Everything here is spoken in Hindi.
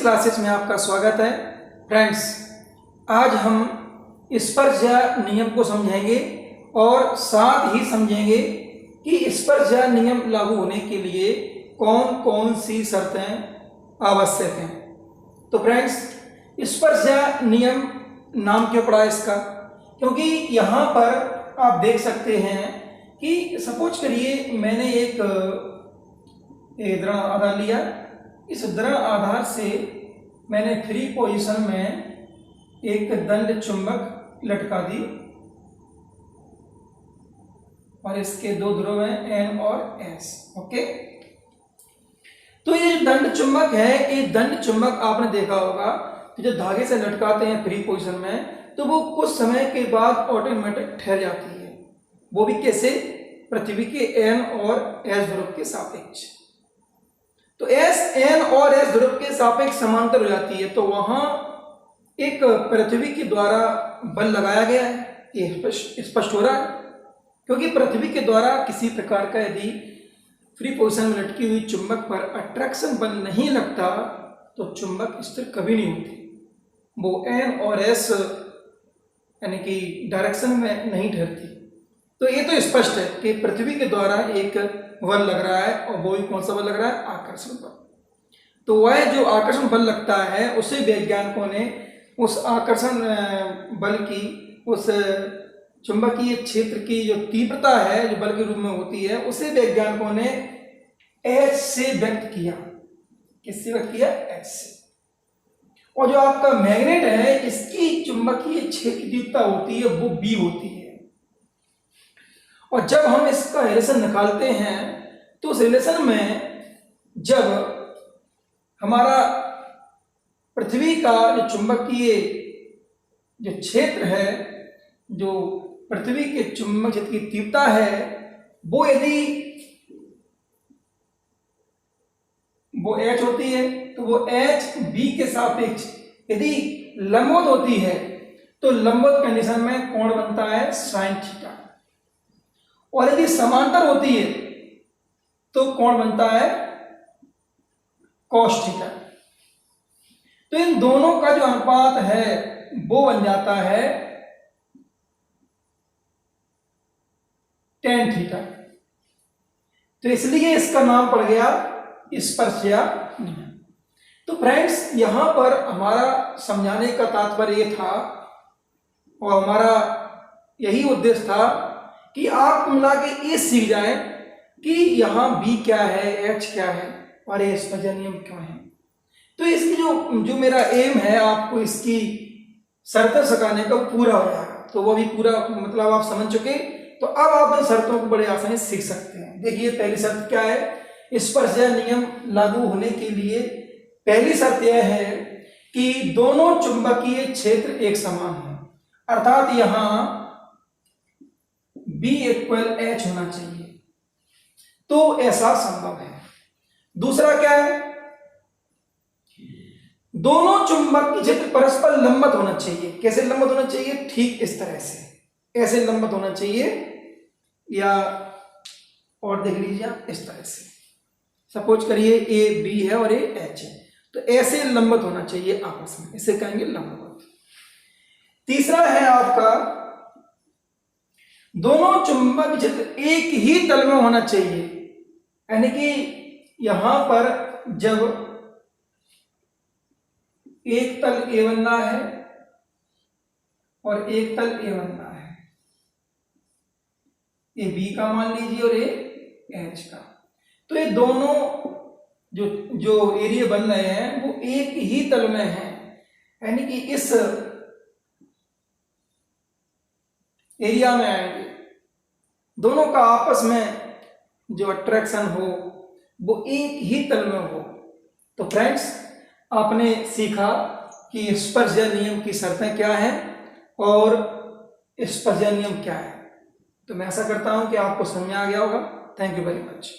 फिजिक्स क्लासेस में आपका स्वागत है। फ्रेंड्स, आज हम स्पर्शजा नियम को समझेंगे और साथ ही समझेंगे कि स्पर्शजा नियम लागू होने के लिए कौन कौन सी शर्तें आवश्यक हैं। तो फ्रेंड्स, स्पर्शजा नियम नाम क्यों पड़ा इसका? क्योंकि यहाँ पर आप देख सकते हैं कि सपोज करिए मैंने एक दृढ़ आधार लिया। इस दृढ़ आधार से मैंने फ्री पोजीशन में एक दंड चुंबक लटका दी और इसके दो ध्रुव हैं N और S। ओके, तो ये दंड चुंबक है, ये दंड चुंबक आपने देखा होगा कि जो धागे से लटकाते हैं फ्री पोजीशन में, तो वो कुछ समय के बाद ऑटोमेटिक ठहर जाती है। वो भी कैसे? पृथ्वी के N और S ध्रुव के सापेक्ष। तो S, N और S ध्रुव के सापेक्ष समांतर हो जाती है, तो वहां एक पृथ्वी के द्वारा बल लगाया गया है। ये स्पष्ट हो रहा है, क्योंकि पृथ्वी के द्वारा किसी प्रकार का यदि फ्री पोजीशन में लटकी हुई चुंबक पर अट्रैक्शन बल नहीं लगता तो चुंबक स्थिर कभी नहीं होती। वो N और S यानी कि डायरेक्शन में नहीं ठहरती। तो ये तो स्पष्ट है कि पृथ्वी के द्वारा एक बल लग रहा है, और वो भी कौन सा बल लग रहा है? आकर्षण बल। तो वह जो आकर्षण बल लगता है उसे वैज्ञानिकों ने उस आकर्षण बल की, उस चुंबकीय क्षेत्र की जो तीव्रता है जो बल के रूप में होती है, उसे वैज्ञानिकों ने H से व्यक्त किया। किससे व्यक्त किया? H से। और जो आपका मैग्नेट है, इसकी चुंबकीय क्षेत्र की तीव्रता होती है वो B होती है। और जब हम इसका रिलेशन निकालते हैं तो उस रिलेशन में जब हमारा पृथ्वी का जो चुंबकीय जो क्षेत्र है, जो पृथ्वी के चुंबक क्षेत्र की तीव्रता है, वो यदि वो H होती है तो वो H B के सापेक्ष यदि लंबवत होती है तो लंबवत कंडीशन में कोण बनता है sin थीटा, और यदि समांतर होती है तो कोण बनता है cos थीटा। तो इन दोनों का जो अनुपात है वो बन जाता है tan थीटा। तो इसलिए इसका नाम पड़ गया स्पर्शजा नियम। तो फ्रेंड्स, यहां पर हमारा समझाने का तात्पर्य ये था और हमारा यही उद्देश्य था कि आप मिला के ये सीख जाएं कि यहाँ B क्या है, H क्या है और ये स्पर्शजा नियम क्या है। तो इसकी जो मेरा एम है आपको इसकी शर्तें सिखाने का पूरा हो जाएगा। तो वो भी पूरा मतलब आप समझ चुके, तो अब आप इन शर्तों को बड़े आसानी से सीख सकते हैं। देखिए, पहली शर्त क्या है? स्पर्शजा नियम लागू होने के लिए पहली शर्त यह है कि दोनों चुंबकीय क्षेत्र एक समान है, अर्थात यहां B = H होना चाहिए। तो ऐसा संभव है। दूसरा क्या है? दोनों चुंबकीय क्षेत्र परस्पर लंबवत होना चाहिए। कैसे लंबवत होना चाहिए? ठीक इस तरह से, ऐसे लंबवत होना चाहिए, या और देख लीजिए आप इस तरह से। सपोज करिए A B है और A H है, तो ऐसे लंबवत होना चाहिए आपस में, इसे कहेंगे लंबवत। तीसरा है आपका दोनों चुंबकीय क्षेत्र एक ही तल में होना चाहिए, यानी कि यहां पर जब एक तल A बनना है और एक तल A बनना है, ये B का मान लीजिए और ये H का, तो ये दोनों जो एरिया बन रहे हैं वो एक ही तल में है, यानी कि इस एरिया में आएंगे। दोनों का आपस में जो अट्रैक्शन हो वो एक ही तल में हो। तो फ्रेंड्स, आपने सीखा कि स्पर्शजा नियम की शर्तें क्या हैं और स्पर्शजा नियम क्या है। तो मैं ऐसा करता हूं कि आपको समझ में आ गया होगा। Thank you very much.